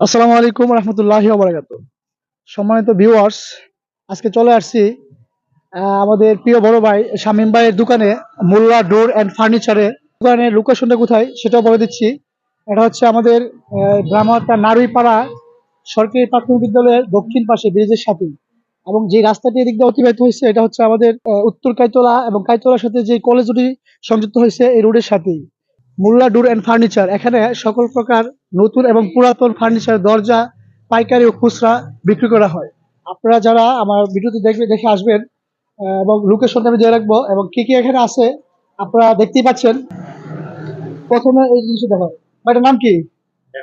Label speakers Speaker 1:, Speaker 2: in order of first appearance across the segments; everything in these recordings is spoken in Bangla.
Speaker 1: আসসালামু আলাইকুম রহমতুল্লাহি ওয়া বারাকাতুহু। সম্মানিত ভিউয়ার্স, আজকে চলে আসছি আমাদের প্রিয় বড় ভাই শামীম ভাইয়ের দোকানে, মোল্লা ডোর অ্যান্ড ফার্নিচারে। দোকানের লোকেশনটা কোথায় সেটাও বলে দিচ্ছি। এটা হচ্ছে আমাদের গ্রামার নারুইপাড়া সরকারি প্রাথমিক বিদ্যালয়ের দক্ষিণ পাশে ব্রিজের সাথে, এবং যে রাস্তাটি এদিক দিয়ে অতিবাহিত হয়েছে এটা হচ্ছে আমাদের উত্তর কাইতলা এবং কাইতলার সাথে যে কলেজ দুটি সংযুক্ত হয়েছে এই রোডের সাথেই। মোল্লা ডোর অ্যান্ড ফার্নিচার, এখানে সকল প্রকার নতুন এবং পুরাতন ফার্নিচার, দরজা পাইকারি ও খুচরা বিক্রি করা হয়। আপনারা যারা আমার ভিডিওটি দেখে আসবেন, এবং লোকেশনটা আমি দিয়ে রাখবো এবং কি কি এখানে আছে আপনারা দেখতেই পাচ্ছেন। প্রথমে এই জিনিসটা দেখো, এটার নাম কি?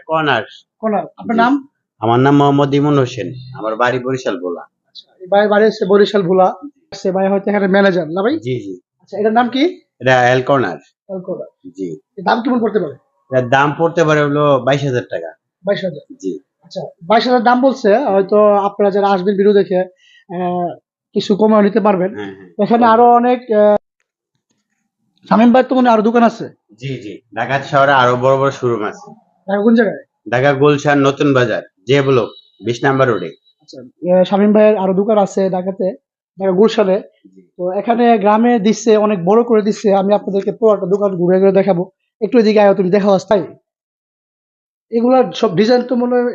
Speaker 2: কর্নার।
Speaker 1: কোনার, আপনার
Speaker 2: জি।
Speaker 1: নাম?
Speaker 2: আমার নাম মোহাম্মদ ইমন হোসেন, আমার বাড়ি বরিশাল ভোলা।
Speaker 1: আচ্ছা, এই ভাই বাড়ি হচ্ছে বরিশাল ভোলা। সে ভাই হয়তো এখানে ম্যানেজার না ভাই?
Speaker 2: জি জি।
Speaker 1: আচ্ছা, এটার নাম কি?
Speaker 2: এটা এল কর্নার।
Speaker 1: আলকোরা।
Speaker 2: জি।
Speaker 1: এর দাম কেমন পড়তে পারে?
Speaker 2: এটার দাম পড়তে পারে হলো 22,000 টাকা।
Speaker 1: 22,000।
Speaker 2: জি।
Speaker 1: আচ্ছা, 22,000 দাম বলছে, হয়তো আপনারা যারা আসবেন ভিডিও দেখে আহ, কিছু কমাও নিতে পারবেন।
Speaker 2: হ্যাঁ হ্যাঁ।
Speaker 1: এখানে আরো অনেক শামীম ভাই তো মনে হয় আরো দোকান আছে।
Speaker 2: জি জি, ঢাকা শহরে আরো বড় বড় শোরুম আছে।
Speaker 1: ঢাকা কোন জায়গায়?
Speaker 2: ঢাকা গুলশান নতুন বাজার যে ব্লক 20 নম্বর রোডে।
Speaker 1: আচ্ছা, শামীম ভাইয়ের আরো দোকান আছে ঢাকাতে, ঢাকা গুলশানে।
Speaker 2: জি।
Speaker 1: তো এখানে গ্রামে দিচ্ছে, অনেক বড় করে দিচ্ছে। আমি আপনাদেরকে পুরো একটা দোকান ঘুরে ঘুরে দেখাবো। একটু এদিকে আয়, তুমি দেখা তাই। এগুলার সব ডিজাইন তো মনে হয়,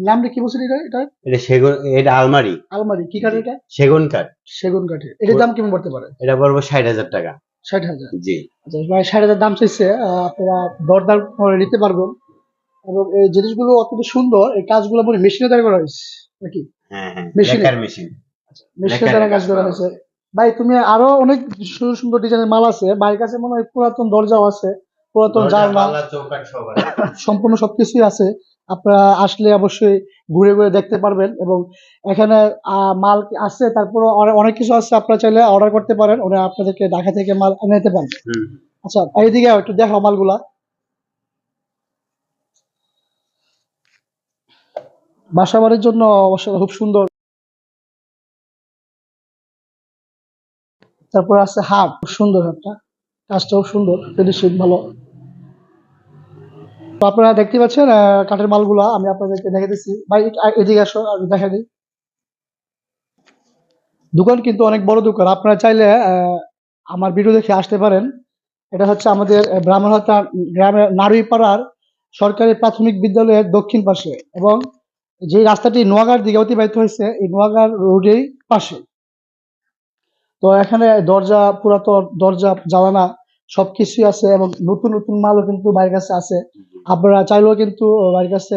Speaker 1: নামটা কি বলছেন এটা?
Speaker 2: এটা সেগুন, এটা আলমারি।
Speaker 1: আলমারি কি কাঠ এটা?
Speaker 2: সেগুন কাঠ।
Speaker 1: সেগুন কাঠের। এটার দাম কেমন পড়তে পারে?
Speaker 2: এটা পড়বে 60,000 টাকা।
Speaker 1: 60,000।
Speaker 2: জি।
Speaker 1: আচ্ছা ভাই, 60,000 দাম চাইছে। আপনারা দরদাম করে নিতে পারবেন। এবং এই জিনিসগুলো অত্যন্ত সুন্দর, এই কাজগুলো মনে মেশিনে তৈরি করা হয়েছে নাকি?
Speaker 2: হ্যাঁ হ্যাঁ,
Speaker 1: মেশিনে?
Speaker 2: Lacquer machine.
Speaker 1: মেশিনে
Speaker 2: লেকারের
Speaker 1: দ্বারা কাজ
Speaker 2: কাজ
Speaker 1: করা
Speaker 2: করা
Speaker 1: হয়েছে। ভাই তুমি আরো অনেক সুন্দর সুন্দর ডিজাইনের মাল আছে ভাইয়ের কাছে, মনে হয় পুরাতন দরজাও আছে, পুরাতন
Speaker 2: দরজা
Speaker 1: জানলা,
Speaker 2: পাল্লা চৌকাঠ সব আছে।
Speaker 1: সম্পূর্ণ সবকিছুই আছে। আপনারা আসলে অবশ্যই ঘুরে ঘুরে দেখতে পারবেন। এবং এখানে মাল আছে, তারপরে অনেক কিছু আছে, আপনারা চাইলে অর্ডার করতে পারেন, ওরা আপনাদেরকে ঢাকা থেকে মাল এনে দিতে পারবে।
Speaker 2: হুম।
Speaker 1: আচ্ছা, এইদিকে একটু দেখো মালগুলা। বাসা বাড়ির জন্য অবশ্য খুব সুন্দর। তারপর আছে হাট, খুব সুন্দর একটা, কাজটাও সুন্দর, ফিনিশিং ভালো। তো আপনারা দেখতে পাচ্ছেন কাঠের মালগুলা আমি আপনাদেরকে দেখে দিচ্ছি। ভাই এদিকে আসো, আমি দেখা দিই। দোকান কিন্তু অনেক বড় দোকান, আপনারা চাইলে আমার ভিডিও দেখে আসতে পারেন। এটা হচ্ছে আমাদের ব্রাহ্মণহাটা গ্রামের নারুইপাড়ার সরকারি প্রাথমিক বিদ্যালয়ের দক্ষিণ পাশে, এবং যে রাস্তাটি নোয়াগাঁর দিকে অতিবাহিত হয়েছে এই নোয়াগাঁর রোডের পাশে। তো এখানে দরজা, পুরাতন দরজা, জানালা সবকিছুই আছে, এবং নতুন নতুন মালও কিন্তু বাইরের কাছে আছে। আপনারা চাইলেও কিন্তু বাইরের কাছে